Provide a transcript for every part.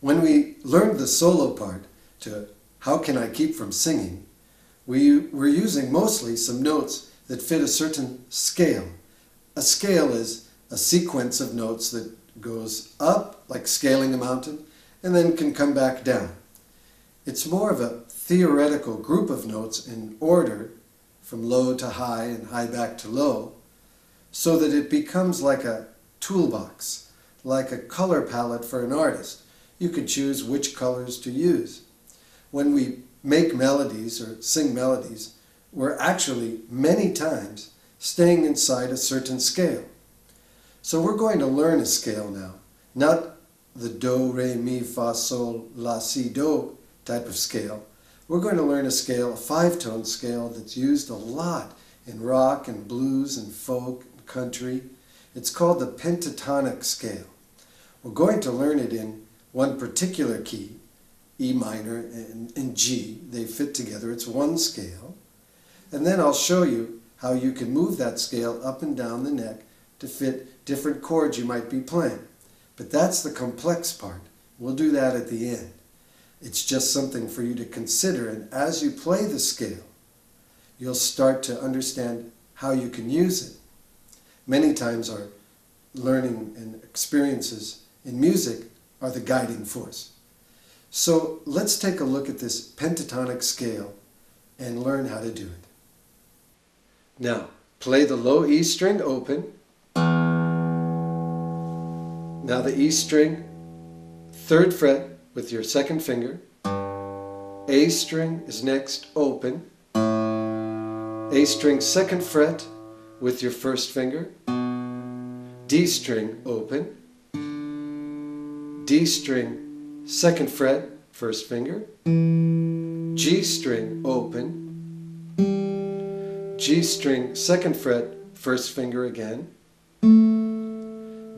When we learned the solo part to How Can I Keep From Singing, we were using mostly some notes that fit a certain scale. A scale is a sequence of notes that goes up, like scaling a mountain, and then can come back down. It's more of a theoretical group of notes in order, from low to high and high back to low, so that it becomes like a toolbox, like a color palette for an artist. You can choose which colors to use. When we make melodies or sing melodies, we're actually many times staying inside a certain scale. So we're going to learn a scale now, not the do, re, mi, fa, sol, la, si, do type of scale. We're going to learn a scale, a five-tone scale that's used a lot in rock and blues and folk and country. It's called the pentatonic scale. We're going to learn it in one particular key, E minor and G. They fit together. It's one scale. And then I'll show you how you can move that scale up and down the neck to fit different chords you might be playing. But that's the complex part. We'll do that at the end. It's just something for you to consider, and as you play the scale, you'll start to understand how you can use it. Many times our learning and experiences in music are the guiding force. So let's take a look at this pentatonic scale and learn how to do it. Now, play the low E string open. Now the E string, 3rd fret with your 2nd finger. A string is next, open. A string, 2nd fret with your 1st finger. D string, open. D string, 2nd fret, 1st finger. G string, open. G string, 2nd fret, 1st finger again.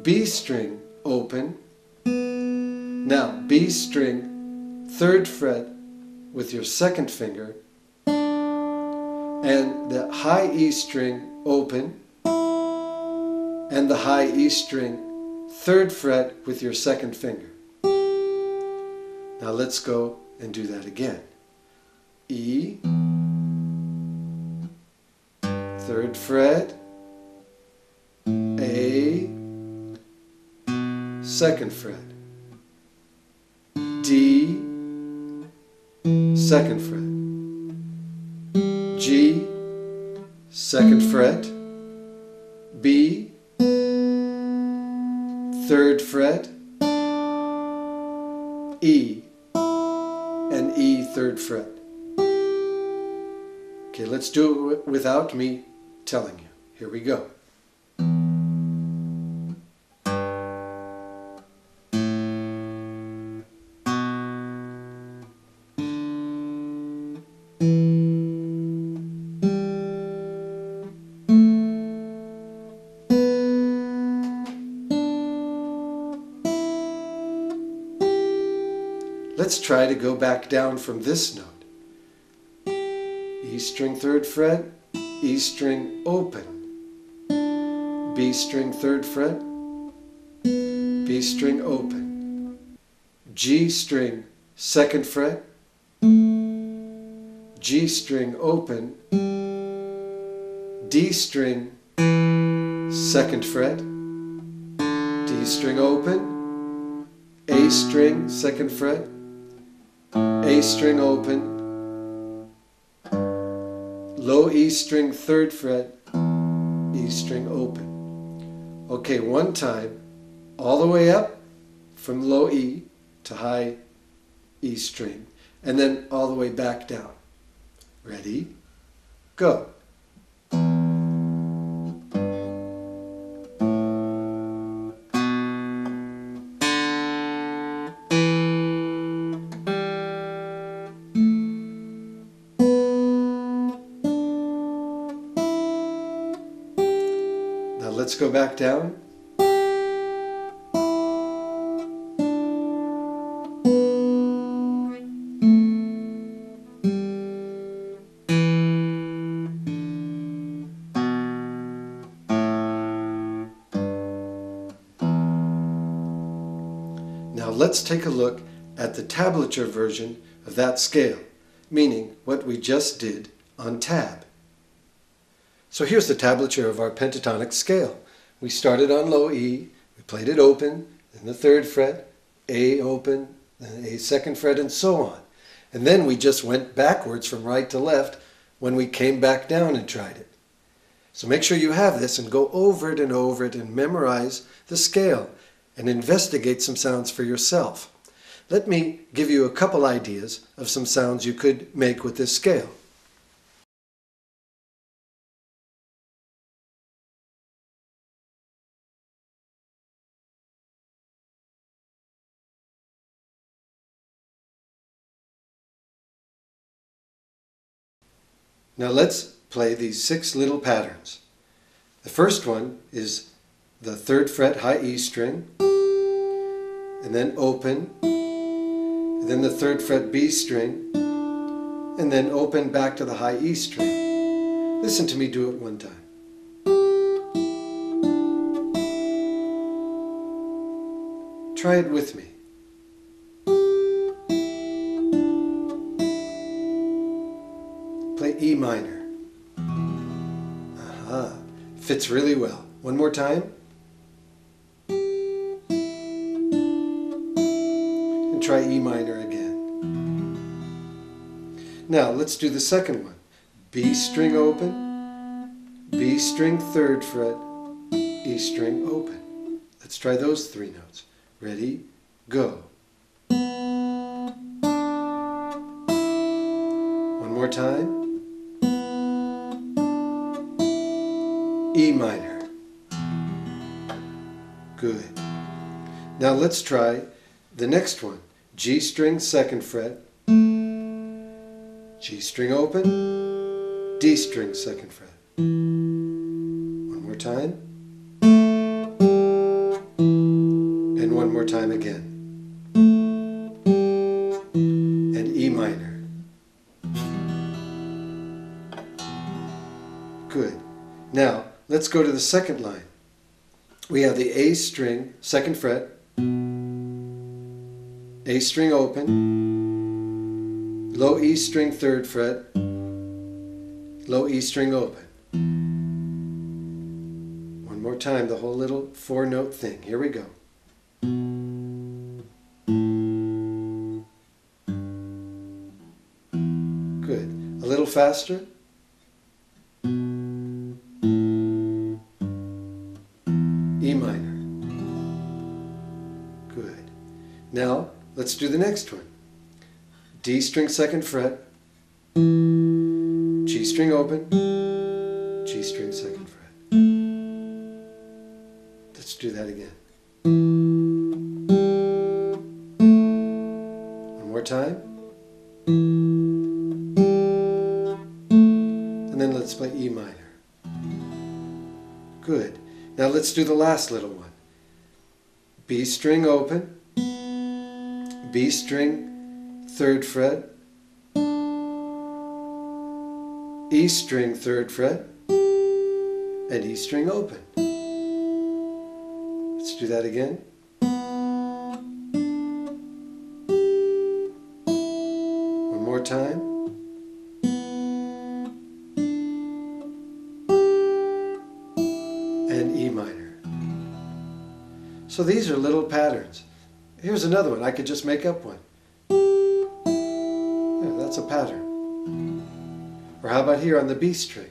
B string, open. Now, B string, 3rd fret with your 2nd finger, and the high E string, open, and the high E string, 3rd fret with your 2nd finger. Now let's go and do that again. E, 3rd fret, A, 2nd fret. D, 2nd fret. G, 2nd fret. B, 3rd fret. E, and E, 3rd fret. Okay, let's do it without me telling you. Here we go. Let's try to go back down from this note. E string, 3rd fret, E string, open. B string, 3rd fret, B string, open. G string, 2nd fret, G string, open. D string, 2nd fret, D string, open. A string, 2nd fret, A string, open. Low E string, 3rd fret, E string, open. Okay, one time, all the way up from low E to high E string, and then all the way back down. Ready? Go. Now let's go back down. Now let's take a look at the tablature version of that scale, meaning what we just did on tab. So here's the tablature of our pentatonic scale. We started on low E, we played it open, then the 3rd fret, A open, then A 2nd fret, and so on. And then we just went backwards from right to left when we came back down and tried it. So make sure you have this and go over it and memorize the scale and investigate some sounds for yourself. Let me give you a couple ideas of some sounds you could make with this scale. Now let's play these 6 little patterns. The first one is the 3rd fret high E string, and then open, and then the 3rd fret B string, and then open back to the high E string. Listen to me do it one time. Try it with me. Play E minor. Aha, fits really well. One more time. And try E minor again. Now let's do the second one. B string open, B string 3rd fret, E string open. Let's try those 3 notes. Ready, go. One more time. E minor. Good. Now let's try the next one. G string 2nd fret, G string open, D string 2nd fret. One more time. And one more time again. And E minor. Good. Now, let's go to the second line. We have the A string, 2nd fret, A string open, low E string 3rd fret, low E string open. One more time, the whole little 4-note thing. Here we go. Good. A little faster. E minor. Good. Now, let's do the next one. D string 2nd fret, G string open, G string 2nd fret. Let's do that again. One more time. And then let's play E minor. Good. Now let's do the last little one. B string open, B string 3rd fret, E string 3rd fret, and E string open. Let's do that again. One more time. And E minor. So these are little patterns. Here's another one. I could just make up one. Yeah, that's a pattern. Or how about here on the B string?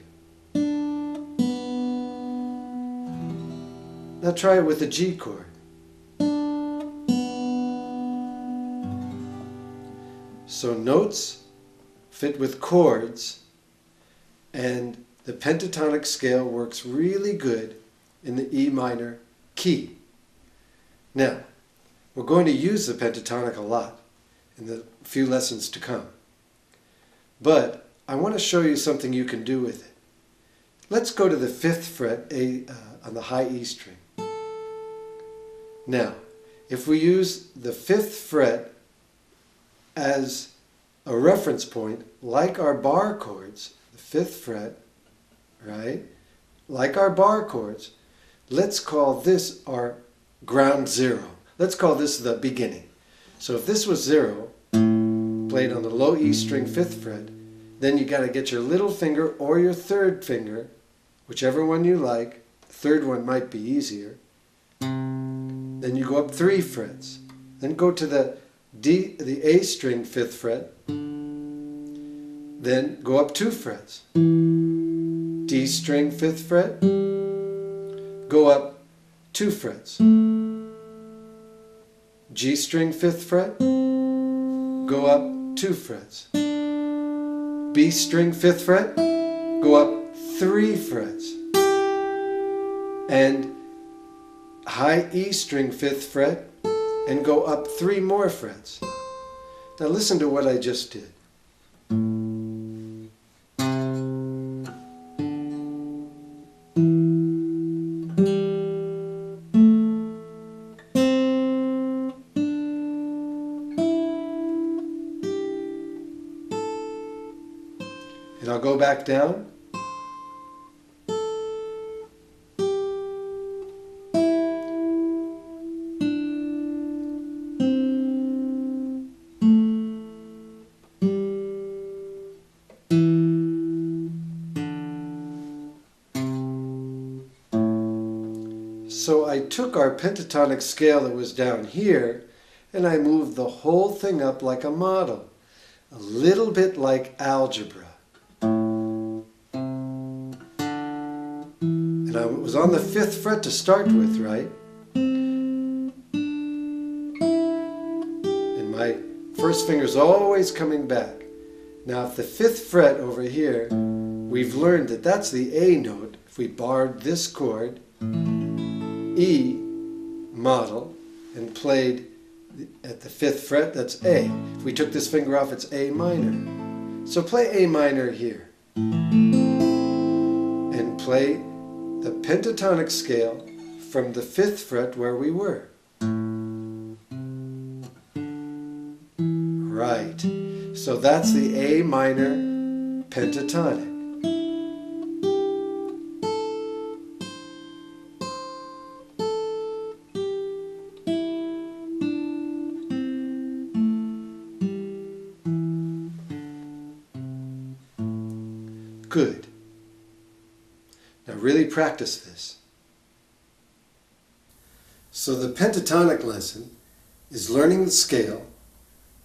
Now try it with the G chord. So notes fit with chords, and the pentatonic scale works really good in the E minor key. Now, we're going to use the pentatonic a lot in the few lessons to come. But I want to show you something you can do with it. Let's go to the 5th fret on the high E string. Now, if we use the 5th fret as a reference point, like our bar chords, the 5th fret, right? Like our bar chords, let's call this our ground zero. Let's call this the beginning. So if this was 0, played on the low E string 5th fret, then you got to get your little finger or your 3rd finger, whichever one you like. The 3rd one might be easier. Then you go up 3 frets. Then go to the A string 5th fret. Then go up 2 frets. D string 5th fret. Go up 2 frets. G string 5th fret. Go up 2 frets. B string 5th fret. Go up 3 frets. And high E string 5th fret, and go up 3 more frets. Now listen to what I just did. And I'll go back down. So I took our pentatonic scale that was down here and I moved the whole thing up like a model, a little bit like algebra. And I was on the 5th fret to start with, right? And my first finger's always coming back. Now if the 5th fret over here, we've learned that that's the A note. If we barred this chord, E model, and played at the 5th fret, that's A. If we took this finger off, it's A minor. So play A minor here. And play the pentatonic scale from the 5th fret where we were. Right. So that's the A minor pentatonic. Good. Now really practice this. So the pentatonic lesson is learning the scale,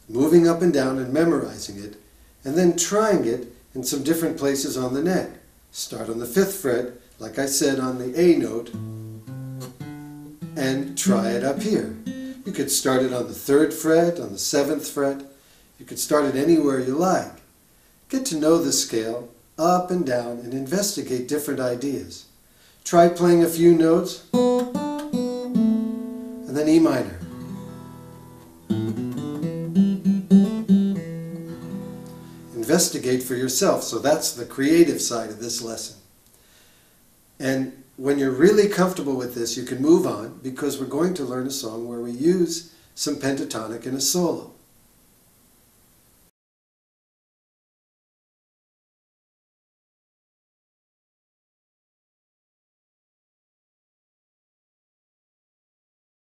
moving up and down and memorizing it, and then trying it in some different places on the neck. Start on the 5th fret, like I said, on the A note, and try it up here. You could start it on the 3rd fret, on the 7th fret. You could start it anywhere you like. Get to know the scale up and down and investigate different ideas. Try playing a few notes, and then E minor. Investigate for yourself. So that's the creative side of this lesson. And when you're really comfortable with this, you can move on, because we're going to learn a song where we use some pentatonic in a solo.